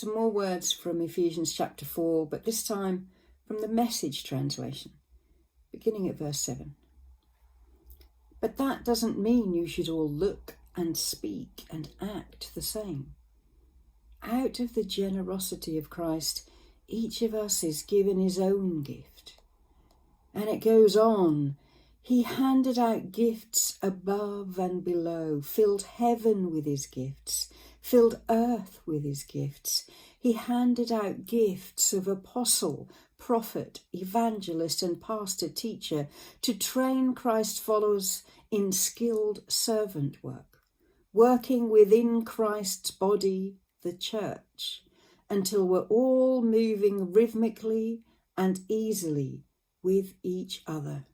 Some more words from Ephesians chapter 4, but this time from the Message translation, beginning at verse 7. But that doesn't mean you should all look and speak and act the same. Out of the generosity of Christ, each of us is given his own gift. And it goes on. He handed out gifts above and below, filled heaven with his gifts, filled earth with his gifts. He handed out gifts of apostle, prophet, evangelist, and pastor teacher to train Christ's followers in skilled servant work, working within Christ's body, the church, until we're all moving rhythmically and easily with each other,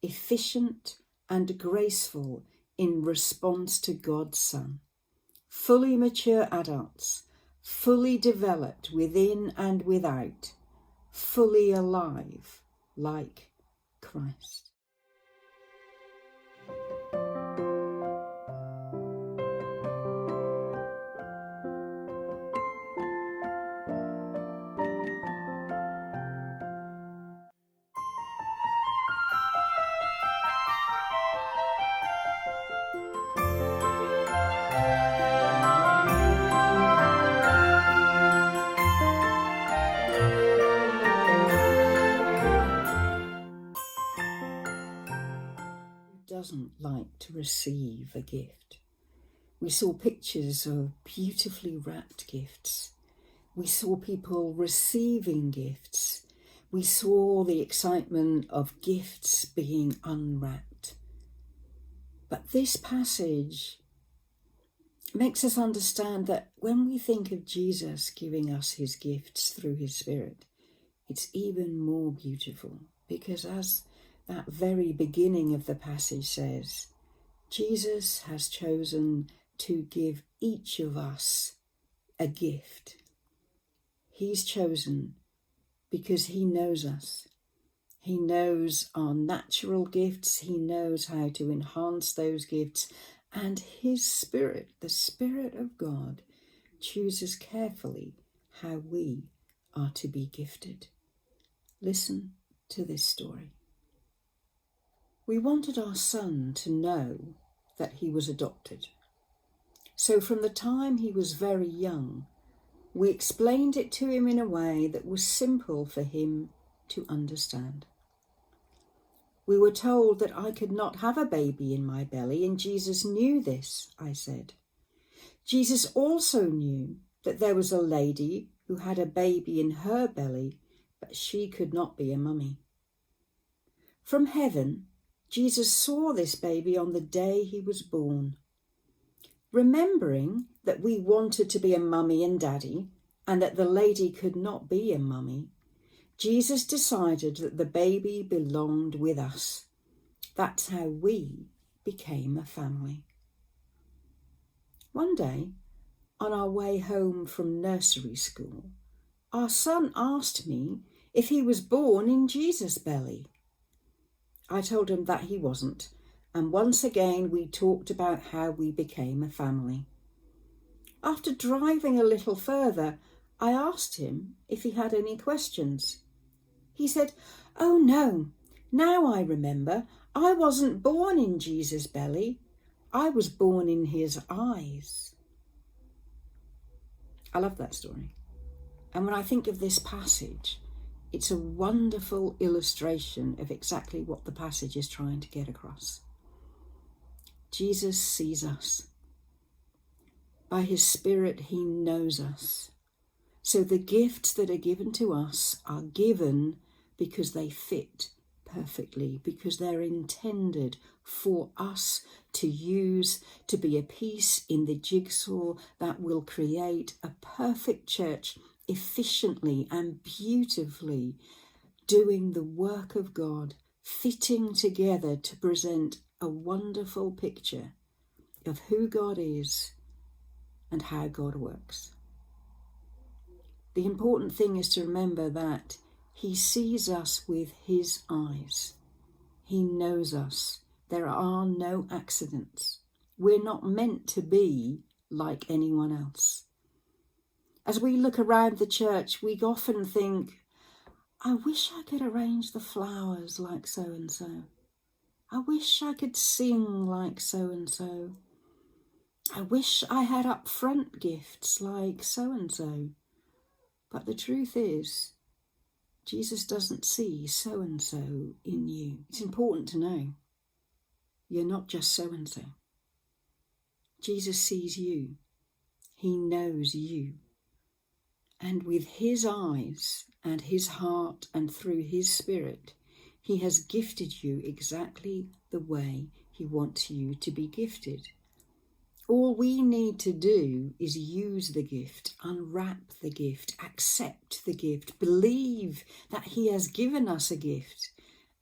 efficient and graceful in response to God's Son. Fully mature adults, fully developed within and without, fully alive like Christ. Doesn't like to receive a gift. We saw pictures of beautifully wrapped gifts. We saw people receiving gifts. We saw the excitement of gifts being unwrapped. But this passage makes us understand that when we think of Jesus giving us his gifts through his Spirit, it's even more beautiful, because as that very beginning of the passage says, Jesus has chosen to give each of us a gift. He's chosen because he knows us. He knows our natural gifts. He knows how to enhance those gifts. And his Spirit, the Spirit of God, chooses carefully how we are to be gifted. Listen to this story. We wanted our son to know that he was adopted. So from the time he was very young, we explained it to him in a way that was simple for him to understand. We were told that I could not have a baby in my belly, and Jesus knew this, I said. Jesus also knew that there was a lady who had a baby in her belly, but she could not be a mummy. From heaven, Jesus saw this baby on the day he was born. Remembering that we wanted to be a mummy and daddy, and that the lady could not be a mummy, Jesus decided that the baby belonged with us. That's how we became a family. One day, on our way home from nursery school, our son asked me if he was born in Jesus' belly. I told him that he wasn't, and once again we talked about how we became a family. After driving a little further, I asked him if he had any questions. He said, "Oh no, now I remember, I wasn't born in Jesus' belly. I was born in his eyes." I love that story. And when I think of this passage, it's a wonderful illustration of exactly what the passage is trying to get across. Jesus sees us. By his Spirit, he knows us. So the gifts that are given to us are given because they fit perfectly, because they're intended for us to use to be a piece in the jigsaw that will create a perfect church, efficiently and beautifully doing the work of God, fitting together to present a wonderful picture of who God is and how God works. The important thing is to remember that he sees us with his eyes. He knows us. There are no accidents. We're not meant to be like anyone else. As we look around the church, we often think, I wish I could arrange the flowers like so-and-so. I wish I could sing like so-and-so. I wish I had upfront gifts like so-and-so. But the truth is, Jesus doesn't see so-and-so in you. It's important to know you're not just so-and-so. Jesus sees you. He knows you. And with his eyes and his heart and through his spirit, he has gifted you exactly the way he wants you to be gifted. All we need to do is use the gift, unwrap the gift, accept the gift, believe that he has given us a gift,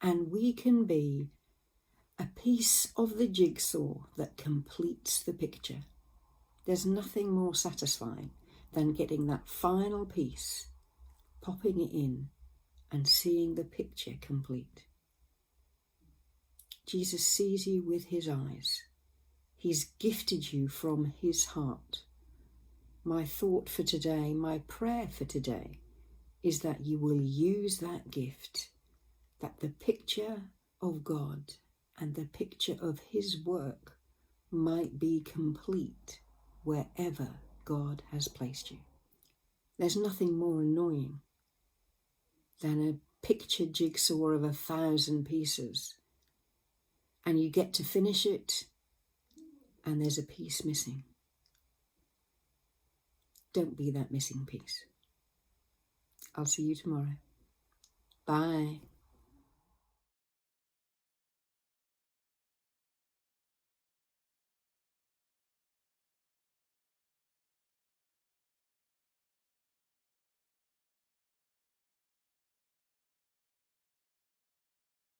and we can be a piece of the jigsaw that completes the picture. There's nothing more satisfying than getting that final piece, popping it in, and seeing the picture complete. Jesus sees you with his eyes. He's gifted you from his heart. My thought for today, my prayer for today, is that you will use that gift, that the picture of God and the picture of his work might be complete wherever God has placed you. There's nothing more annoying than a picture jigsaw of 1,000 pieces, and you get to finish it and there's a piece missing. Don't be that missing piece. I'll see you tomorrow. Bye.